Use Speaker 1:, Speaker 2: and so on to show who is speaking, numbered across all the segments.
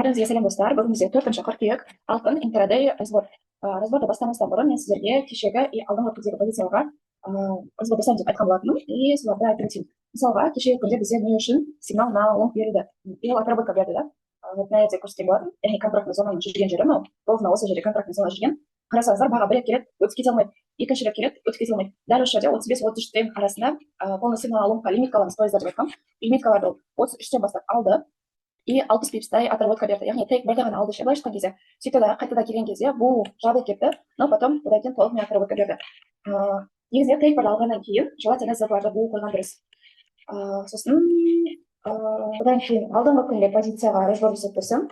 Speaker 1: Бәріңізге сәлем достар. Бүгін бізде 4 қыркүйек алтын интрадай разбор. Разборды бастамастан бұрын мен сіздерге кешегі и алдыңғы күндегі позицияларға разбор жасаймын деп айтқан болатынмын. И соларды айтып өтейін. Мысалға, кешегі күнде бізде не үшін сигнал на лонг берілді? И отработка берді, да? Вот мына жерде көрсеткен болатын. Яғни контрактный зонаның жүрген жері мынау. Ровно осы жерде контрактный зона жүрген. Қарасаңыздар, баға бір рет келеді, өтіп кете алмайды. Екінші рет келеді, өтіп кете алмайды. Дәл осы жерде 35-33 арасында полный сигнал лонгқа лимиткаламыз пойыздар деп айтқам. Лимиткаларды 33-тен бастап алды. И 60 пипстай отработка берді. Яғни тек бірді ғана алды ше, былай шыққан кезде. Сөйтті да қайтада келген кезде бұл жабылып кетті, но потом одан кейін толығымен отработка берді. Негізінде тек бірді алғаннан кейін желательно зарларды бұл қойған дұрыс. Сосын одан кейін алдыңғы күнде позицияға разбор жасап берсем,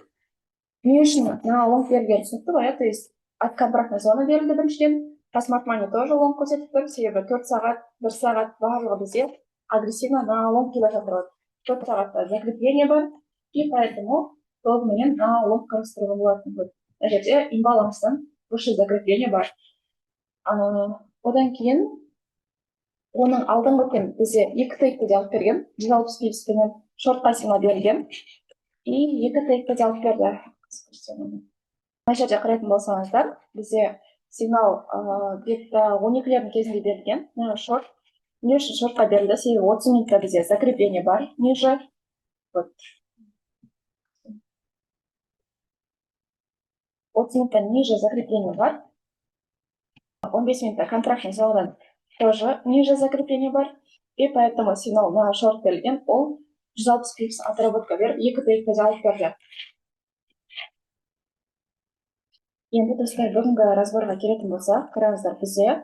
Speaker 1: не үшін на лонг берілген түсінікті ғой, то есть от контрактной зоны берілді біріншіден, по смарт мани тоже лонг көрсетіп тұр, себебі 4 сағат, 1 сағат барлығы бізде агрессивно на лонг келе жатыр. 4 сағатта закрепление бар. И поэтому толығымен на лонг қарастыруға болатын. Мына жерде имбаланстан выше закрепление бар. Одан кейін оның алдыңғы күн бізде 2 тейкті де алып берген, 160 пипспенен шортқа сигнал берілген. И 2 тейкті де алып берді. Мына жерде қарайтын болсаңыздар, бізде сигнал где-то 12-лердің кезінде берілген. Шорт. Не үшін шортқа берілді? Себебі 30 минутта бізде закрепление бар, ниже. Вот. 30 минутта ниже закрепление бар. 15 минутта контрактный зонадан тоже ниже закрепление бар. И поэтому сигнал на шорт берілген, ол 160 пипс отработка беріп, 2 тейкті алып берді. Енді достар, бүгінгі разборға келетін болсақ, қараңыздар, бізде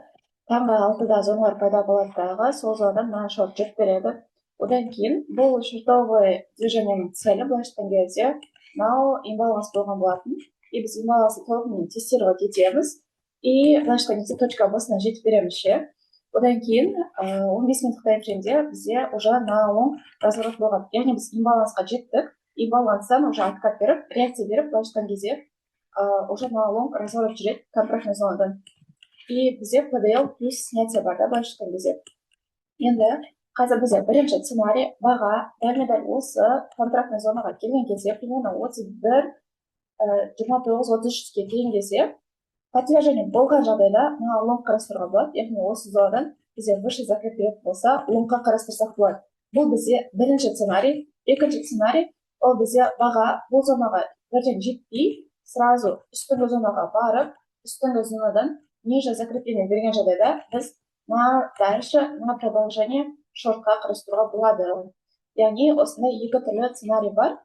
Speaker 1: таңғы 6-да зоналар пайда болады дағы, сол зонадан на шорт жүріп береді. Одан кейін бұл шортовый движениенің цели былай шыққан кезде мынау имбаланс болған болатын. И біз имбалансы толығымен тестировать етеміз. И значит, кезде точка басына жетіп береміз ше. Одан кейін 15 минуттық таймфреймде бізде уже на лонг разворот болған. Яғни біз имбалансқа жеттік. Имбаланстан уже откат беріп, реакция беріп, былай шыққан кезде уже на лонг разворот жүреді контрактный зонадан. И бізде PDL плюс снятие бар, да, былай шыққан кезде. Енді қазір бізде бірінші сценарий баға дәл осы контрактный зонаға келген кезде, примерно 31-29-33-ке келген кезде подтверждение болған жағдайда мына лонг қарастыруға болады. Яғни осы зонадан бізде выше закрепление болса, лонгқа қарастырсақ болады. Бұл бізде бірінші сценарий. Екінші сценарий, ол бізде баға бұл зонаға бірден жетпей, сразу үстіңгі зонаға барып, үстіңгі зонадан ниже закрепление берген жағдайда біз дальше на продолжение шортқа қарастыруға болады. Яғни осындай 2 түрлі сценарий бар.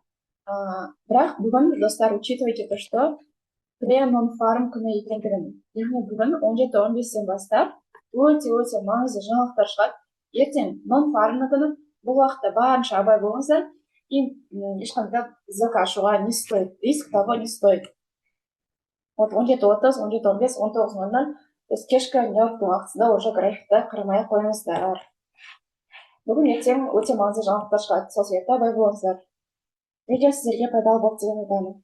Speaker 1: Бірақ бүгін достар учитывайте то, что пре-нон-фарм күні екендігін. Яғни бүгін 17-15-тен бастап өте маңызды жаңалықтар шығады. Ертең нон-фармны күні бұл уақытта барынша абай болыңыздар. И ешқандай ЗК ашуға не стоит, риск того не стоит. Вот 17:30, 17:15, 19:00, то есть кешкі нью-йорктың уақытысында уже графикті қарамай қойыңыздар. Бүгін ертең өте маңызды жаңалықтар шығады, сол себепті абай болыңыздар. Видео сіздерге пайдалы болды деген ойдамын.